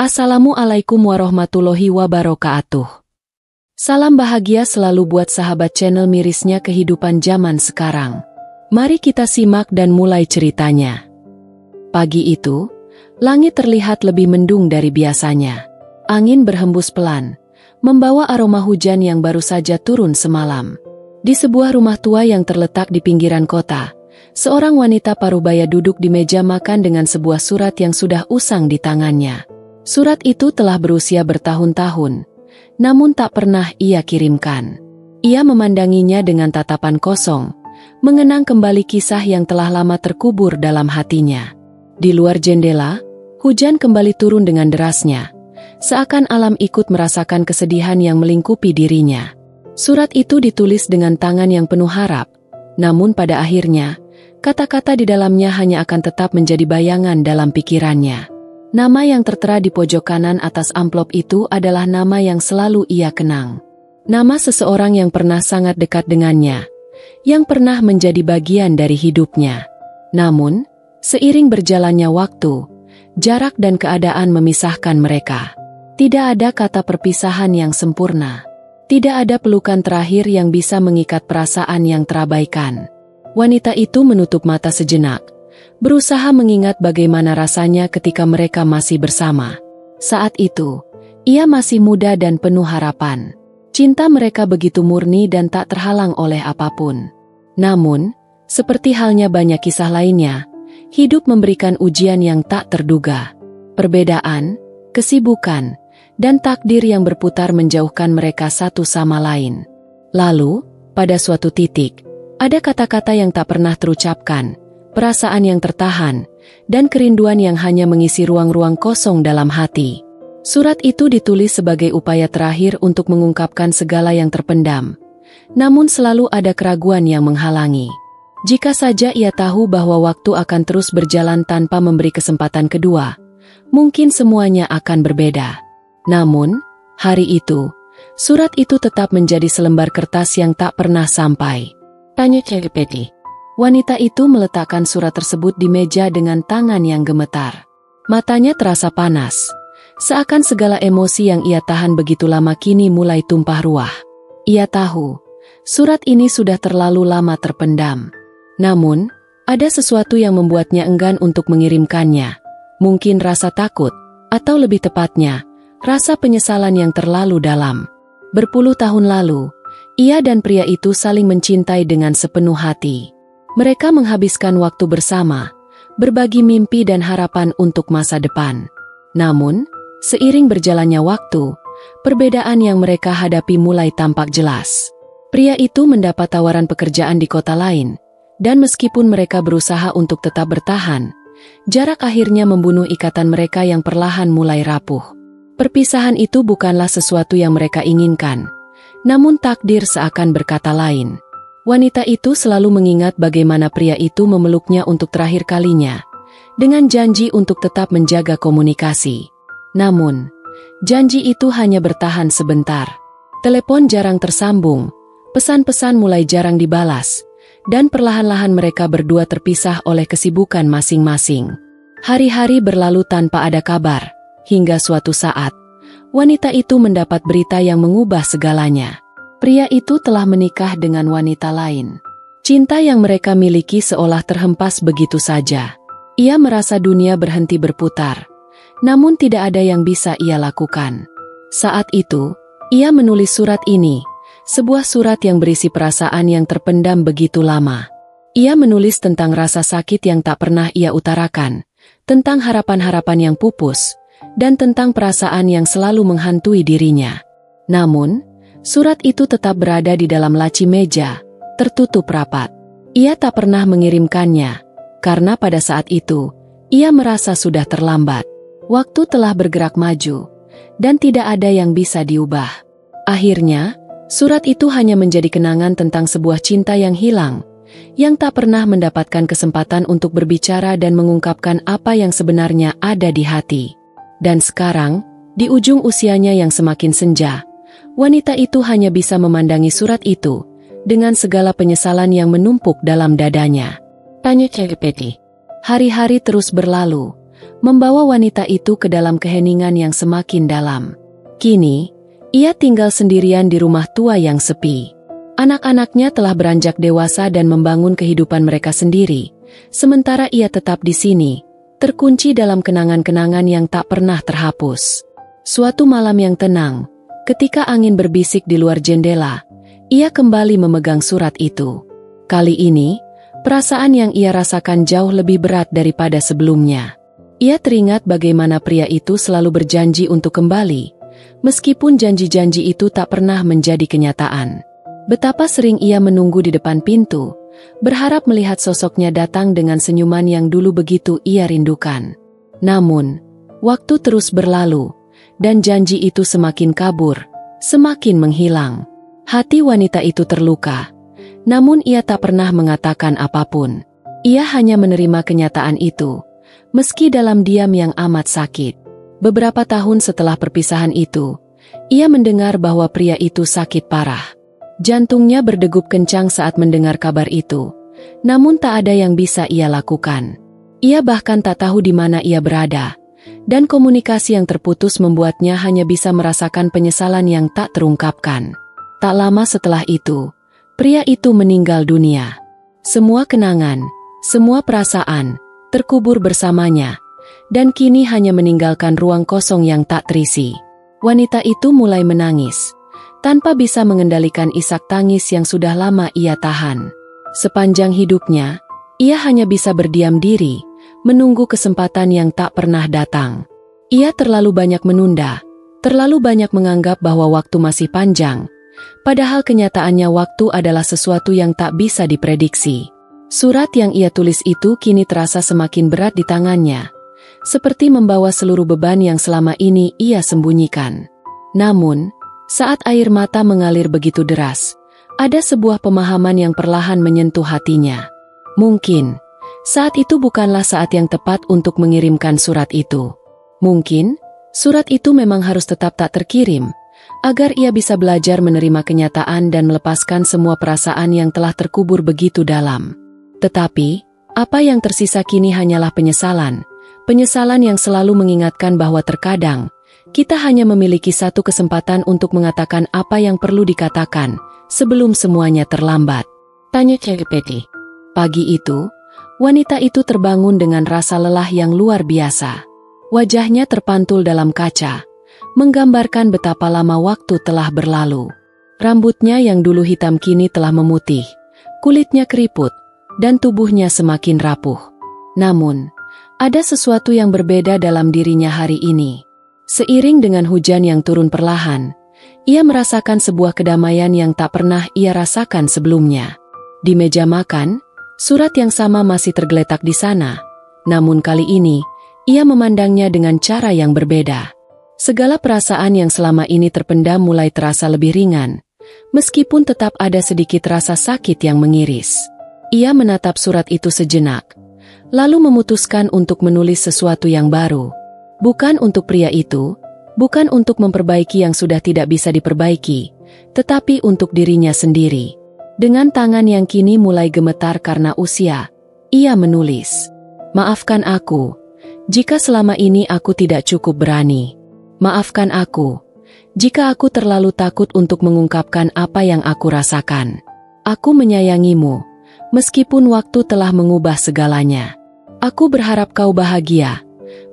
Assalamualaikum warahmatullahi wabarakatuh. Salam bahagia selalu buat sahabat channel mirisnya kehidupan zaman sekarang. Mari kita simak dan mulai ceritanya. Pagi itu, langit terlihat lebih mendung dari biasanya. Angin berhembus pelan, membawa aroma hujan yang baru saja turun semalam. Di sebuah rumah tua yang terletak di pinggiran kota, seorang wanita parubaya duduk di meja makan dengan sebuah surat yang sudah usang di tangannya. Surat itu telah berusia bertahun-tahun, namun tak pernah ia kirimkan. Ia memandanginya dengan tatapan kosong, mengenang kembali kisah yang telah lama terkubur dalam hatinya. Di luar jendela, hujan kembali turun dengan derasnya, seakan alam ikut merasakan kesedihan yang melingkupi dirinya. Surat itu ditulis dengan tangan yang penuh harap, namun pada akhirnya, kata-kata di dalamnya hanya akan tetap menjadi bayangan dalam pikirannya. Nama yang tertera di pojok kanan atas amplop itu adalah nama yang selalu ia kenang. Nama seseorang yang pernah sangat dekat dengannya, yang pernah menjadi bagian dari hidupnya. Namun, seiring berjalannya waktu, jarak dan keadaan memisahkan mereka. Tidak ada kata perpisahan yang sempurna. Tidak ada pelukan terakhir yang bisa mengikat perasaan yang terabaikan. Wanita itu menutup mata sejenak, berusaha mengingat bagaimana rasanya ketika mereka masih bersama. Saat itu, ia masih muda dan penuh harapan. Cinta mereka begitu murni dan tak terhalang oleh apapun. Namun, seperti halnya banyak kisah lainnya, hidup memberikan ujian yang tak terduga. Perbedaan, kesibukan, dan takdir yang berputar menjauhkan mereka satu sama lain. Lalu, pada suatu titik, ada kata-kata yang tak pernah terucapkan, perasaan yang tertahan, dan kerinduan yang hanya mengisi ruang-ruang kosong dalam hati. Surat itu ditulis sebagai upaya terakhir untuk mengungkapkan segala yang terpendam. Namun selalu ada keraguan yang menghalangi. Jika saja ia tahu bahwa waktu akan terus berjalan tanpa memberi kesempatan kedua, mungkin semuanya akan berbeda. Namun, hari itu, surat itu tetap menjadi selembar kertas yang tak pernah sampai. Tanya Celepeti. Wanita itu meletakkan surat tersebut di meja dengan tangan yang gemetar. Matanya terasa panas, seakan segala emosi yang ia tahan begitu lama kini mulai tumpah ruah. Ia tahu, surat ini sudah terlalu lama terpendam. Namun, ada sesuatu yang membuatnya enggan untuk mengirimkannya. Mungkin rasa takut, atau lebih tepatnya, rasa penyesalan yang terlalu dalam. Berpuluh tahun lalu, ia dan pria itu saling mencintai dengan sepenuh hati. Mereka menghabiskan waktu bersama, berbagi mimpi dan harapan untuk masa depan. Namun, seiring berjalannya waktu, perbedaan yang mereka hadapi mulai tampak jelas. Pria itu mendapat tawaran pekerjaan di kota lain, dan meskipun mereka berusaha untuk tetap bertahan, jarak akhirnya membunuh ikatan mereka yang perlahan mulai rapuh. Perpisahan itu bukanlah sesuatu yang mereka inginkan, namun takdir seakan berkata lain. Wanita itu selalu mengingat bagaimana pria itu memeluknya untuk terakhir kalinya, dengan janji untuk tetap menjaga komunikasi. Namun, janji itu hanya bertahan sebentar. Telepon jarang tersambung, pesan-pesan mulai jarang dibalas, dan perlahan-lahan mereka berdua terpisah oleh kesibukan masing-masing. Hari-hari berlalu tanpa ada kabar, hingga suatu saat, wanita itu mendapat berita yang mengubah segalanya. Pria itu telah menikah dengan wanita lain. Cinta yang mereka miliki seolah terhempas begitu saja. Ia merasa dunia berhenti berputar, namun tidak ada yang bisa ia lakukan. Saat itu, ia menulis surat ini, sebuah surat yang berisi perasaan yang terpendam begitu lama. Ia menulis tentang rasa sakit yang tak pernah ia utarakan, tentang harapan-harapan yang pupus, dan tentang perasaan yang selalu menghantui dirinya. Namun, surat itu tetap berada di dalam laci meja, tertutup rapat. Ia tak pernah mengirimkannya, karena pada saat itu, ia merasa sudah terlambat. Waktu telah bergerak maju, dan tidak ada yang bisa diubah. Akhirnya, surat itu hanya menjadi kenangan tentang sebuah cinta yang hilang, yang tak pernah mendapatkan kesempatan untuk berbicara dan mengungkapkan apa yang sebenarnya ada di hati. Dan sekarang, di ujung usianya yang semakin senja, wanita itu hanya bisa memandangi surat itu, dengan segala penyesalan yang menumpuk dalam dadanya. Tanya Celepeti. Hari-hari terus berlalu, membawa wanita itu ke dalam keheningan yang semakin dalam. Kini, ia tinggal sendirian di rumah tua yang sepi. Anak-anaknya telah beranjak dewasa dan membangun kehidupan mereka sendiri, sementara ia tetap di sini, terkunci dalam kenangan-kenangan yang tak pernah terhapus. Suatu malam yang tenang, ketika angin berbisik di luar jendela, ia kembali memegang surat itu. Kali ini, perasaan yang ia rasakan jauh lebih berat daripada sebelumnya. Ia teringat bagaimana pria itu selalu berjanji untuk kembali, meskipun janji-janji itu tak pernah menjadi kenyataan. Betapa sering ia menunggu di depan pintu, berharap melihat sosoknya datang dengan senyuman yang dulu begitu ia rindukan. Namun, waktu terus berlalu, dan janji itu semakin kabur, semakin menghilang. Hati wanita itu terluka, namun ia tak pernah mengatakan apapun. Ia hanya menerima kenyataan itu, meski dalam diam yang amat sakit. Beberapa tahun setelah perpisahan itu, ia mendengar bahwa pria itu sakit parah. Jantungnya berdegup kencang saat mendengar kabar itu, namun tak ada yang bisa ia lakukan. Ia bahkan tak tahu di mana ia berada, dan komunikasi yang terputus membuatnya hanya bisa merasakan penyesalan yang tak terungkapkan. Tak lama setelah itu, pria itu meninggal dunia. Semua kenangan, semua perasaan, terkubur bersamanya, dan kini hanya meninggalkan ruang kosong yang tak terisi. Wanita itu mulai menangis, tanpa bisa mengendalikan isak tangis yang sudah lama ia tahan. Sepanjang hidupnya, ia hanya bisa berdiam diri, menunggu kesempatan yang tak pernah datang. Ia terlalu banyak menunda, terlalu banyak menganggap bahwa waktu masih panjang, padahal kenyataannya waktu adalah sesuatu yang tak bisa diprediksi. Surat yang ia tulis itu kini terasa semakin berat di tangannya, seperti membawa seluruh beban yang selama ini ia sembunyikan. Namun, saat air mata mengalir begitu deras, ada sebuah pemahaman yang perlahan menyentuh hatinya. Mungkin, saat itu bukanlah saat yang tepat untuk mengirimkan surat itu. Mungkin, surat itu memang harus tetap tak terkirim, agar ia bisa belajar menerima kenyataan dan melepaskan semua perasaan yang telah terkubur begitu dalam. Tetapi, apa yang tersisa kini hanyalah penyesalan. Penyesalan yang selalu mengingatkan bahwa terkadang, kita hanya memiliki satu kesempatan untuk mengatakan apa yang perlu dikatakan, sebelum semuanya terlambat. Tanya ChatGPT. Pagi itu, wanita itu terbangun dengan rasa lelah yang luar biasa. Wajahnya terpantul dalam kaca, menggambarkan betapa lama waktu telah berlalu. Rambutnya yang dulu hitam kini telah memutih, kulitnya keriput, dan tubuhnya semakin rapuh. Namun, ada sesuatu yang berbeda dalam dirinya hari ini. Seiring dengan hujan yang turun perlahan, ia merasakan sebuah kedamaian yang tak pernah ia rasakan sebelumnya. Di meja makan, surat yang sama masih tergeletak di sana, namun kali ini, ia memandangnya dengan cara yang berbeda. Segala perasaan yang selama ini terpendam mulai terasa lebih ringan, meskipun tetap ada sedikit rasa sakit yang mengiris. Ia menatap surat itu sejenak, lalu memutuskan untuk menulis sesuatu yang baru. Bukan untuk pria itu, bukan untuk memperbaiki yang sudah tidak bisa diperbaiki, tetapi untuk dirinya sendiri. Dengan tangan yang kini mulai gemetar karena usia, ia menulis, "Maafkan aku, jika selama ini aku tidak cukup berani. Maafkan aku, jika aku terlalu takut untuk mengungkapkan apa yang aku rasakan. Aku menyayangimu, meskipun waktu telah mengubah segalanya. Aku berharap kau bahagia,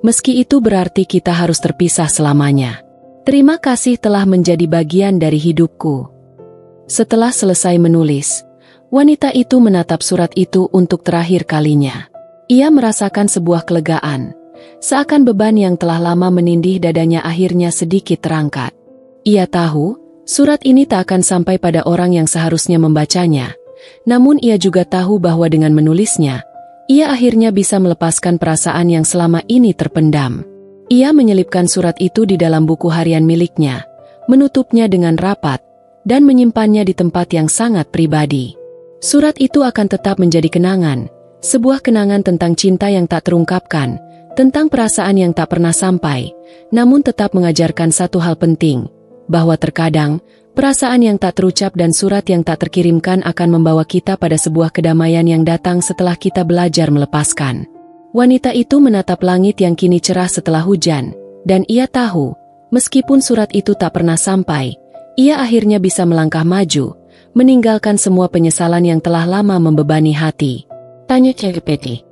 meski itu berarti kita harus terpisah selamanya. Terima kasih telah menjadi bagian dari hidupku." Setelah selesai menulis, wanita itu menatap surat itu untuk terakhir kalinya. Ia merasakan sebuah kelegaan, seakan beban yang telah lama menindih dadanya akhirnya sedikit terangkat. Ia tahu, surat ini tak akan sampai pada orang yang seharusnya membacanya, namun ia juga tahu bahwa dengan menulisnya, ia akhirnya bisa melepaskan perasaan yang selama ini terpendam. Ia menyelipkan surat itu di dalam buku harian miliknya, menutupnya dengan rapat, dan menyimpannya di tempat yang sangat pribadi. Surat itu akan tetap menjadi kenangan, sebuah kenangan tentang cinta yang tak terungkapkan, tentang perasaan yang tak pernah sampai, namun tetap mengajarkan satu hal penting, bahwa terkadang, perasaan yang tak terucap dan surat yang tak terkirimkan akan membawa kita pada sebuah kedamaian yang datang setelah kita belajar melepaskan. Wanita itu menatap langit yang kini cerah setelah hujan, dan ia tahu, meskipun surat itu tak pernah sampai, ia akhirnya bisa melangkah maju, meninggalkan semua penyesalan yang telah lama membebani hati. Tanya Cepeti.